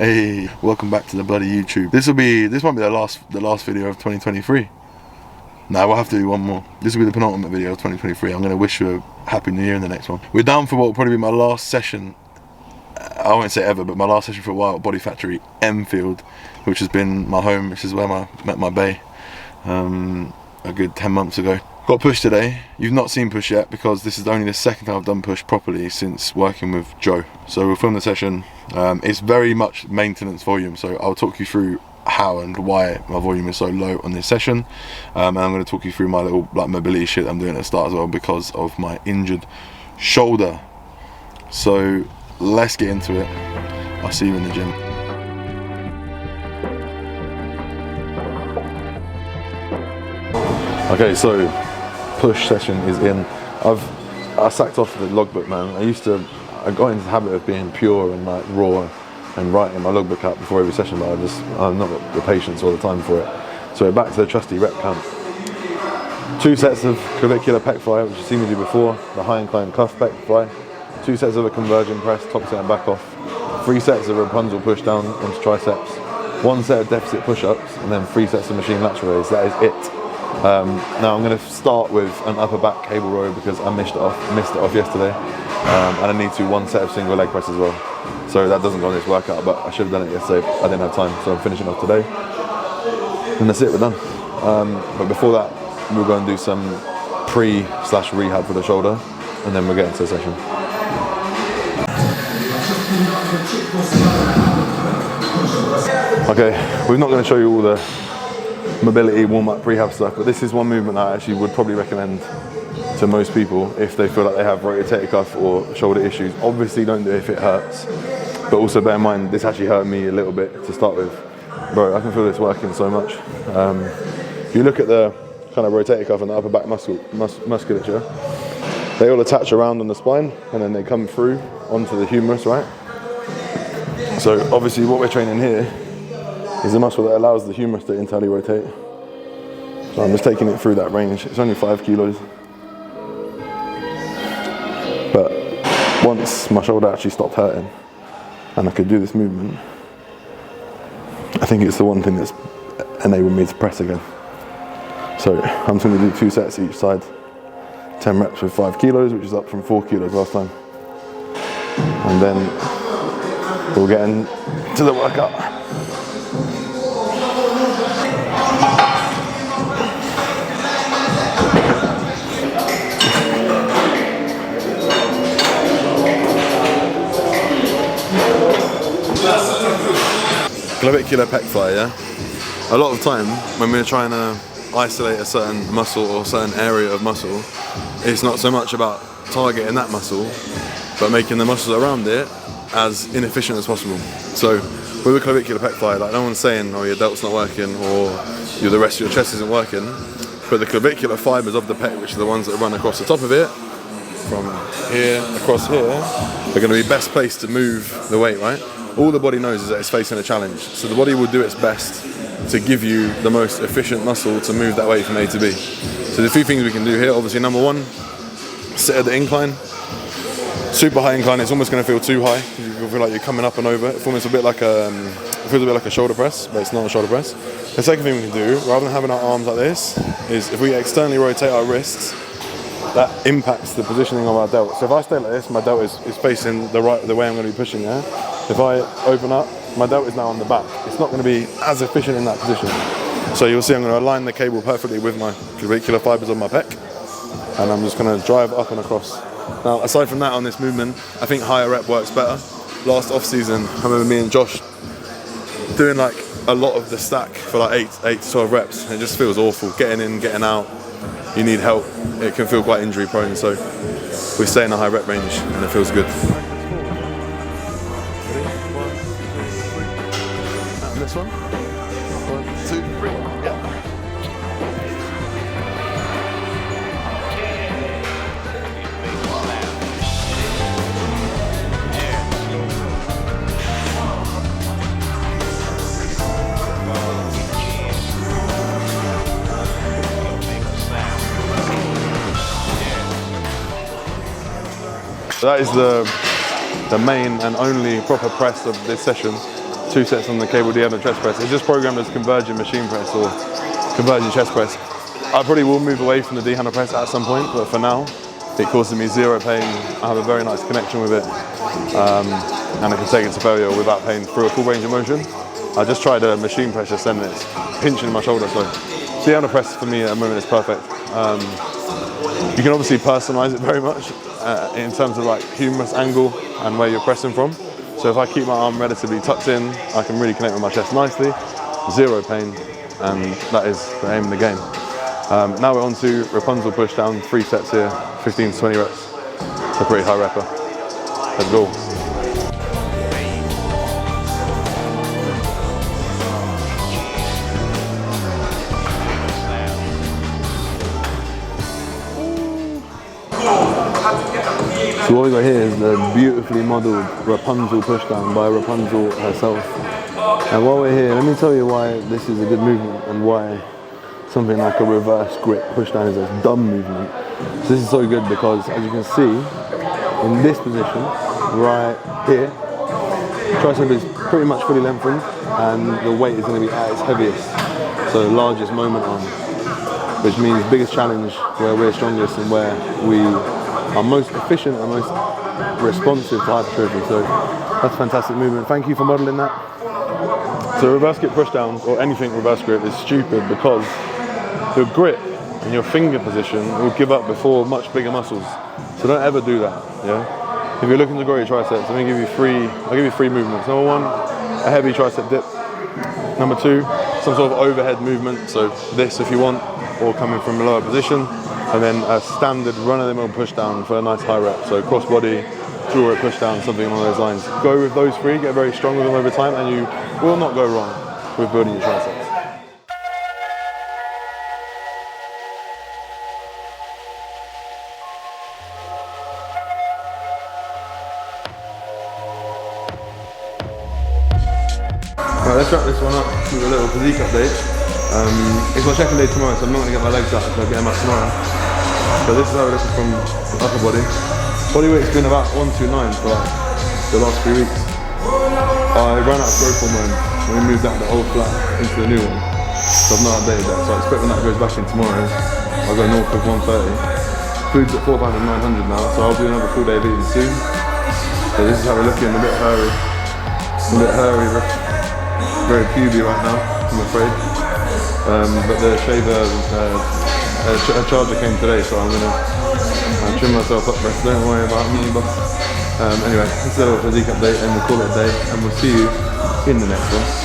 Hey, welcome back to the bloody YouTube. This might be the last video of 2023. Nah, we'll have to do one more. This will be the penultimate video of 2023. I'm gonna wish you a happy new year in the next one. We're down for what will probably be my last session. I won't say ever, but my last session for a while at Body Factory Enfield, which has been my home. This is where I met my bae a good 10 months ago. Got push today. You've not seen push yet because this is only the second time I've done push properly since working with Joe. So we'll film the session. It's very much maintenance volume, so I'll talk you through how and why my volume is so low on this session, and I'm going to talk you through my little mobility shit I'm doing at the start as well because of my injured shoulder. So let's get into it. I'll see you in the gym. Okay, so push session is in. I sacked off the logbook, man. I got into the habit of being pure and like raw and writing my logbook out before every session, but I've not got the patience or the time for it. So we're back to the trusty rep count. 2 sets of clavicular pec fly, which you've seen me do before, the high incline cuff pec fly. 2 sets of a converging press, top set and back off. 3 sets of Rapunzel push down onto triceps. 1 set of deficit push-ups, and then 3 sets of machine lateral raise. That is it. Now I'm going to start with an upper back cable row because I missed it off yesterday, and I need to 1 set of single leg press as well. So that doesn't go on this workout, but I should have done it yesterday. I didn't have time, so I'm finishing off today, and that's it. We're done. But before that, we're going to do some pre/rehab for the shoulder, and then we'll get into the session. Okay, we're not going to show you all the mobility warm-up rehab stuff, but this is one movement I actually would probably recommend to most people if they feel like they have rotator cuff or shoulder issues. Obviously don't do it if it hurts, but also bear in mind this actually hurt me a little bit to start with. Bro, I can feel this working so much. If you look at the kind of rotator cuff and the upper back musculature, they all attach around on the spine and then they come through onto the humerus, right? So obviously what we're training here is the muscle that allows the humerus to internally rotate. So I'm just taking it through that range. It's only 5 kilos. But once my shoulder actually stopped hurting and I could do this movement, I think it's the one thing that's enabled me to press again. So I'm just going to do 2 sets each side, 10 reps with 5 kilos, which is up from 4 kilos last time. And then we'll get into the workout. Clavicular pec fly, yeah? A lot of time when we're trying to isolate a certain muscle or certain area of muscle, it's not so much about targeting that muscle, but making the muscles around it as inefficient as possible. So with a clavicular pec fly, like no one's saying, oh, your delt's not working or the rest of your chest isn't working, but the clavicular fibers of the pec, which are the ones that run across the top of it, from here across here, are going to be best placed to move the weight, right? All the body knows is that it's facing a challenge. So the body will do its best to give you the most efficient muscle to move that weight from A to B. So there's a few things we can do here. Obviously, number 1, sit at the incline. Super high incline, it's almost going to feel too high. You feel like you're coming up and over. It feels a bit like a shoulder press, but it's not a shoulder press. The second thing we can do, rather than having our arms like this, is if we externally rotate our wrists, that impacts the positioning of our delt. So if I stay like this, my delt is facing the way I'm going to be pushing there. If I open up, my delt is now on the back. It's not going to be as efficient in that position. So you'll see I'm going to align the cable perfectly with my clavicular fibers on my pec, and I'm just going to drive up and across. Now, aside from that, on this movement, I think higher rep works better. Last off season, I remember me and Josh doing like a lot of the stack for like 8 to 12 reps. It just feels awful. Getting in, getting out. You need help. It can feel quite injury prone, so we stay in a high rep range and it feels good. And this one? 1, 2, 3, yeah. So that is the main and only proper press of this session. 2 sets on the cable D and the chest press. It's just programmed as Converging machine press or Converging chest press. I probably will move away from the D handle press at some point, but for now, it causes me zero pain. I have a very nice connection with it, and I can take it to failure without pain through a full range of motion. I just tried a machine press just then, and it's pinching my shoulder, so D handle press for me at the moment is perfect. You can obviously personalize it very much in terms of like humerus angle and where you're pressing from. So if I keep my arm relatively tucked in, I can really connect with my chest nicely, zero pain, and that is the aim of the game. Now we're on to Rapunzel push down, 3 sets here, 15 to 20 reps. It's a pretty high repper. Let's go. So what we got here is the beautifully modelled Rapunzel pushdown by Rapunzel herself. And while we're here, let me tell you why this is a good movement and why something like a reverse grip pushdown is a dumb movement. So this is so good because, as you can see, in this position, right here, tricep is pretty much fully lengthened and the weight is going to be at its heaviest, so largest moment arm, which means biggest challenge where we're strongest and where we are most efficient and most responsive to hypertrophy. So that's a fantastic movement. Thank you for modelling that. So reverse grip pushdowns, or anything reverse grip, is stupid because your grip and your finger position will give up before much bigger muscles. So don't ever do that. Yeah. If you're looking to grow your triceps, I'll give you 3 movements. Number 1, a heavy tricep dip. Number 2, some sort of overhead movement. So this if you want, or coming from a lower position. And then a standard run-of-the-mill push-down for a nice high rep. So cross-body, dual rep push-down, something along those lines. Go with those 3, get very strong with them over time, and you will not go wrong with building your triceps. Right, let's wrap this one up with a little physique update. It's my second day tomorrow, so I'm not going to get my legs up, so I'll get them up tomorrow. So this is how it looks from upper body. Body weight's been about 129 for like the last 3 weeks. I ran out of growth hormone when we moved out of the old flat into the new one. So I've not updated that, so I expect when that goes back in tomorrow, I'll go north of 130. Food's at 4,900 now, so I'll do another full day of eating soon. So this is how we're looking, a bit hairy. Very puby right now, I'm afraid. But the shaver, a charger came today, so I'm going to trim myself up, but don't worry about me, boss. Anyway, this is a little physique update and we'll call it a day, and we'll see you in the next one.